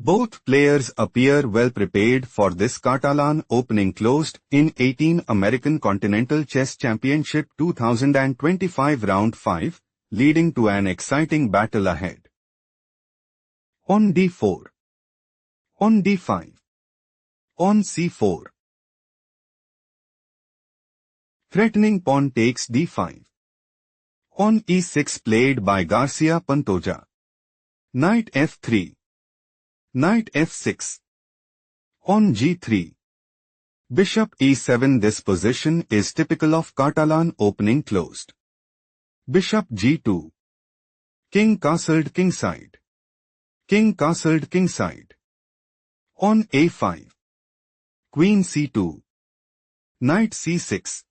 Both players appear well prepared for this Catalan opening closed in 18 American Continental Chess Championship 2025 Round 5, leading to an exciting battle ahead. On d4. On d5. On c4. Threatening pawn takes d5. On e6 played by Garcia Pantoja. Knight f3. Knight f6. On g3. Bishop e7. This position is typical of Catalan opening closed. Bishop g2. King castled kingside. King castled kingside. On a5. Queen c2. Knight c6.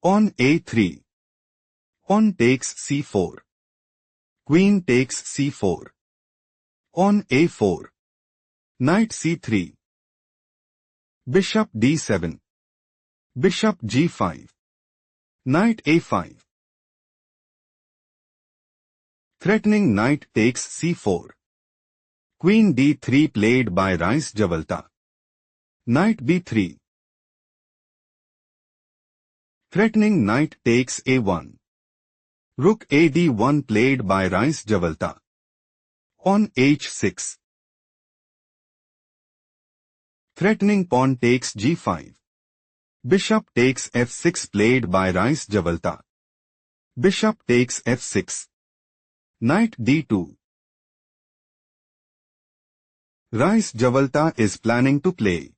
On a3. Pawn takes c4. Queen takes c4. On a4. Knight c3. Bishop d7. Bishop g5. Knight a5. Threatening knight takes c4. Queen d3 played by Reyes Zavaleta. Knight b3. Threatening knight takes a1. Rook a d1 played by Reyes Zavaleta. On h6. Threatening pawn takes g5. Bishop takes f6 played by Reyes Zavaleta. Bishop takes f6. Knight d2. Reyes Zavaleta is planning to play.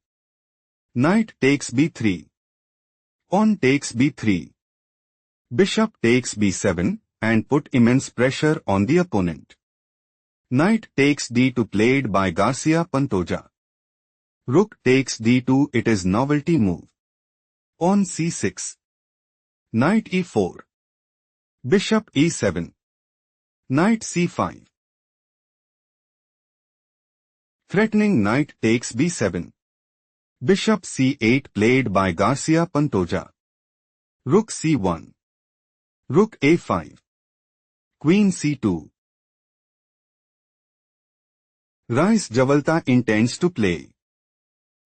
Knight takes b3. Pawn takes b3. Bishop takes b7 and put immense pressure on the opponent. Knight takes d2 played by Garcia Pantoja. Rook takes d2. It is novelty move. On c6. Knight e4. Bishop e7. Knight c5. Threatening knight takes b7. Bishop c8 played by Garcia Pantoja. Rook c1. Rook a5. Queen c2. Reyes Zavaleta intends to play.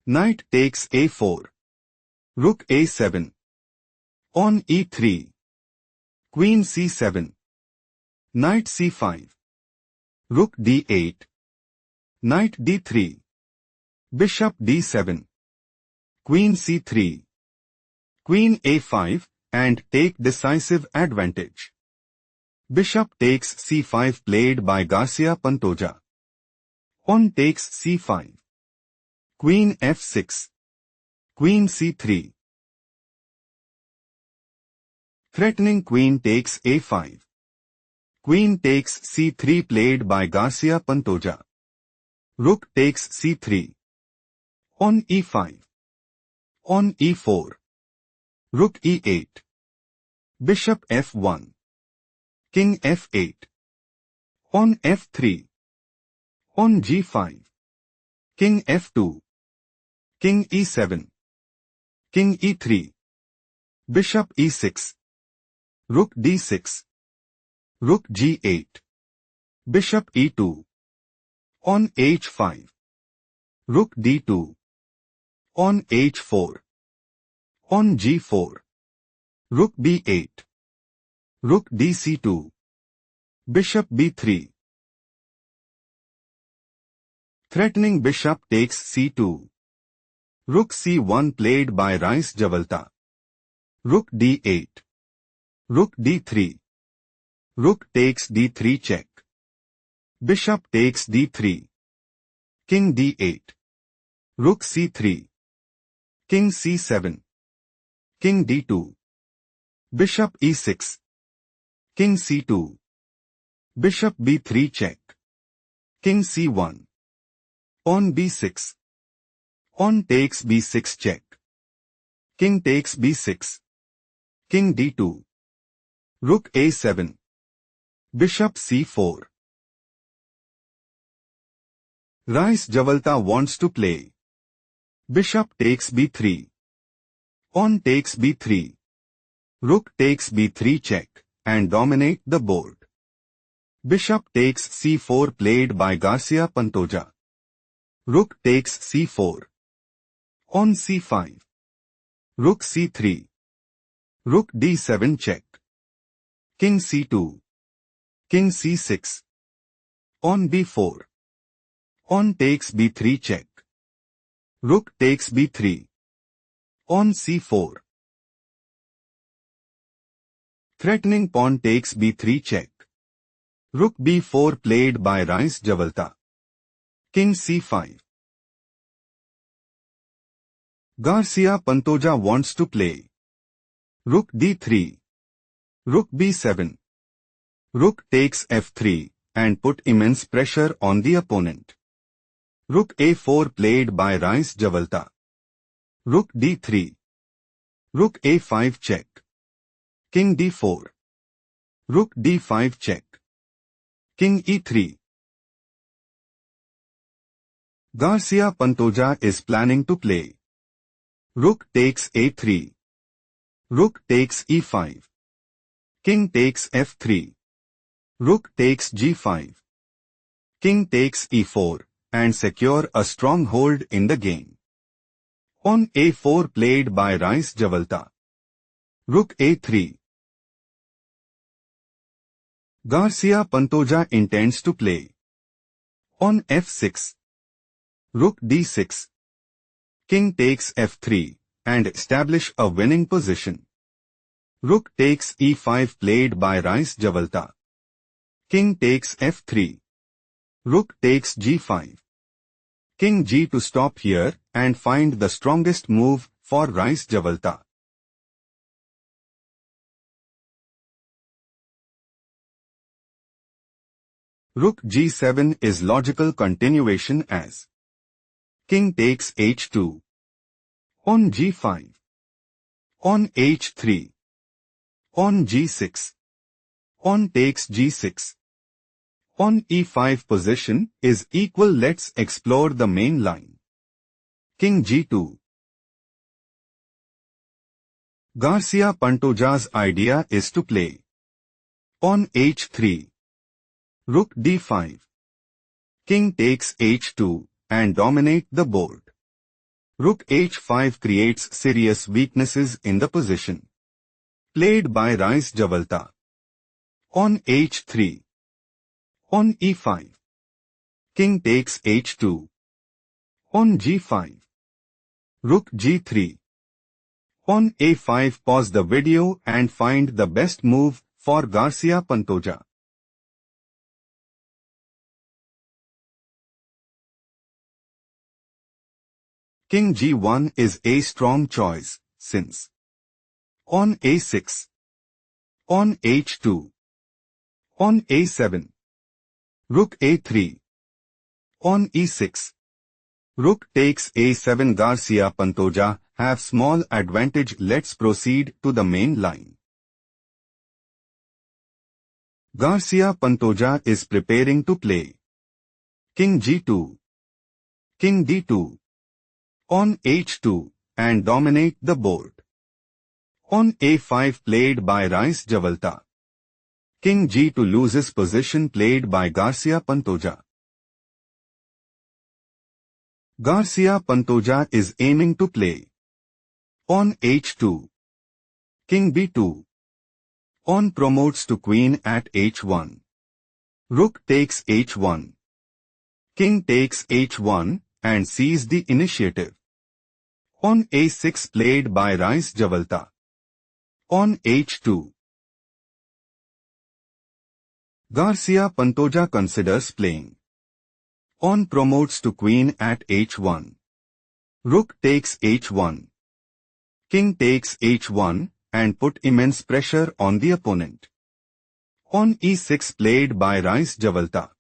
Knight takes a4. Rook a7. On e3. Queen c7. Knight c5. Rook d8. Knight d3. Bishop d7. Queen c3. Queen a5 and take decisive advantage. Bishop takes c5 played by Garcia Pantoja. Pawn takes c5. Queen f6. Queen c3. Threatening queen takes a5. Queen takes c3 played by Garcia Pantoja. Rook takes c3. On e5. On e4. Rook e8. Bishop f1. King f8. On f3. On g5. King f2. King e7. King e3. Bishop e6. Rook d6. Rook g8. Bishop e2. On h5. Rook d2. On h4. On g4. Rook b8. Rook dc2. Bishop b3. Threatening bishop takes c2. Rook c1 played by Reyes Zavaleta. Rook d8. Rook d3. Rook takes d3 check. Bishop takes d3. King d8. Rook c3. King c7. King d2. Bishop e6. King c2. Bishop b3 check. King c1. Pawn b6. Pawn takes b6 check. King takes b6. King d2. Rook a7. Bishop c4. Reyes Zavaleta wants to play. Bishop takes b3. Pawn takes b3. Rook takes b3 check and dominate the board. Bishop takes c4 played by Garcia Pantoja. Rook takes c4. On c5. Rook c3. Rook d7 check. King c2. King c6. On b4. On takes b3 check. Rook takes b3. On c4. Threatening pawn takes b3 check. Rook b4 played by Reyes Zavaleta. King c5. Garcia Pantoja wants to play. Rook d3. Rook b7. Rook takes f3 and put immense pressure on the opponent. Rook a4 played by Reyes Zavaleta. Rook d3. Rook a5 check. King d4. Rook d5 check. King e3. Garcia Pantoja is planning to play. Rook takes a3. Rook takes e5. King takes f3. Rook takes g5. King takes e4 and secure a strong hold in the game. On a4 played by Reyes Zavaleta. Rook a3. Garcia Pantoja intends to play. On f6. Rook d6. King takes f3 and establish a winning position. Rook takes e5 played by Reyes Zavaleta. King takes f3. Rook takes g5. King g to stop here and find the strongest move for Reyes Zavaleta. Rook g7 is logical continuation as King takes h2. On g5. On h3. On g6. On takes g6. On e5 position is equal. Let's explore the main line. King g2. Garcia Pantoja's idea is to play. On h3. Rook d5. King takes h2 and dominate the board. Rook h5 creates serious weaknesses in the position. Played by Reyes Zavaleta. On h3. On e5. King takes h2. On g5. Rook g3. On a5. Pause the video and find the best move for Garcia Pantoja. King g1 is a strong choice, since on a6, on h2, on a7, rook a3, on e6, rook takes a7. Garcia Pantoja have small advantage. Let's proceed to the main line. Garcia Pantoja is preparing to play. King g2, King d2, on h2 and dominate the board. On a5 played by Reyes Zavaleta. King g2 loses position played by Garcia Pantoja. Garcia Pantoja is aiming to play. On h2. King b2. On promotes to queen at h1. Rook takes h1. King takes h1 and seize the initiative. On a6 played by Reyes Zavaleta. On h2. Garcia Pantoja considers playing. On promotes to queen at h1. Rook takes h1. King takes h1 and put immense pressure on the opponent. On e6 played by Reyes Zavaleta.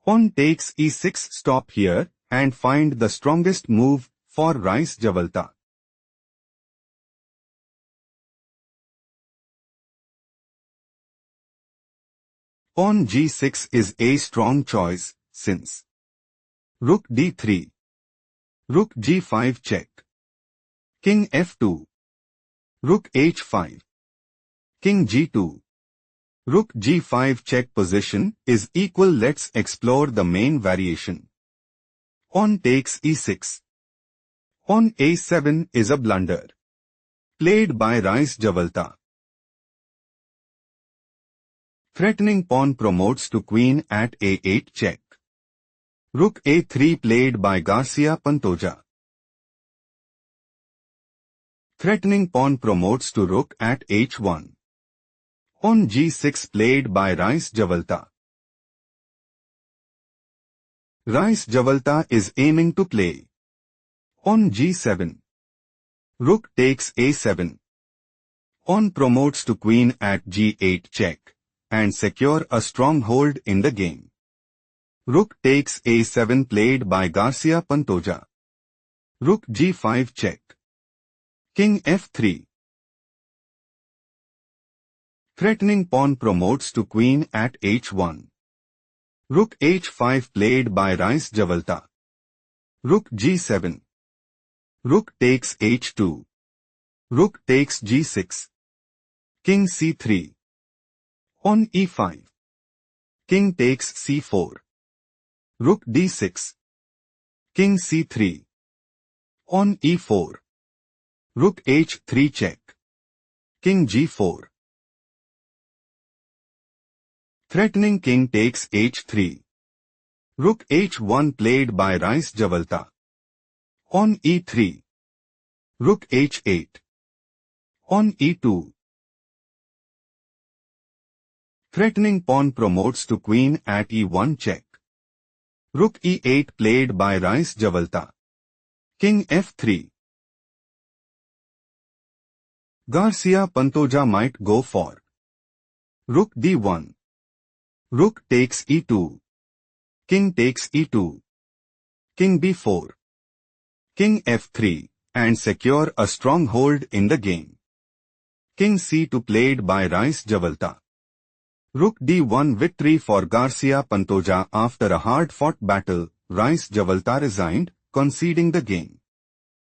On takes e6. Stop here and find the strongest move for Reyes Zavaleta. On g6 is a strong choice, since rook d3, rook g5 check, king f2, rook h5, king g2, rook g5 check position is equal. Let's explore the main variation. On takes e6. On a7 is a blunder. Played by Reyes Zavaleta. Threatening pawn promotes to queen at a8 check. Rook a3 played by Garcia Pantoja. Threatening pawn promotes to rook at h1. On g6 played by Reyes Zavaleta. Reyes Zavaleta is aiming to play. On g7. Rook takes a7. Pawn promotes to queen at g8 check, and secure a stronghold in the game. Rook takes a7 played by Garcia Pantoja. Rook g5 check. King f3. Threatening pawn promotes to queen at h1. Rook h5 played by Reyes Zavaleta. Rook g7. Rook takes h2. Rook takes g6. King c3. On e5. King takes c4. Rook d6. King c3. On e4. Rook h3 check. King g4. Threatening king takes h3. Rook h1 played by Reyes Zavaleta. On e3. Rook h8. On e2. Threatening pawn promotes to queen at e1 check. Rook e8 played by Reyes Zavaleta. King f3. Garcia Pantoja might go for Rook d1. Rook takes e2. King takes e2. King b4. King f3, and secure a stronghold in the game. King c2 played by Reyes Zavaleta. Rook d1 victory for Garcia Pantoja after a hard-fought battle. Reyes Zavaleta resigned, conceding the game.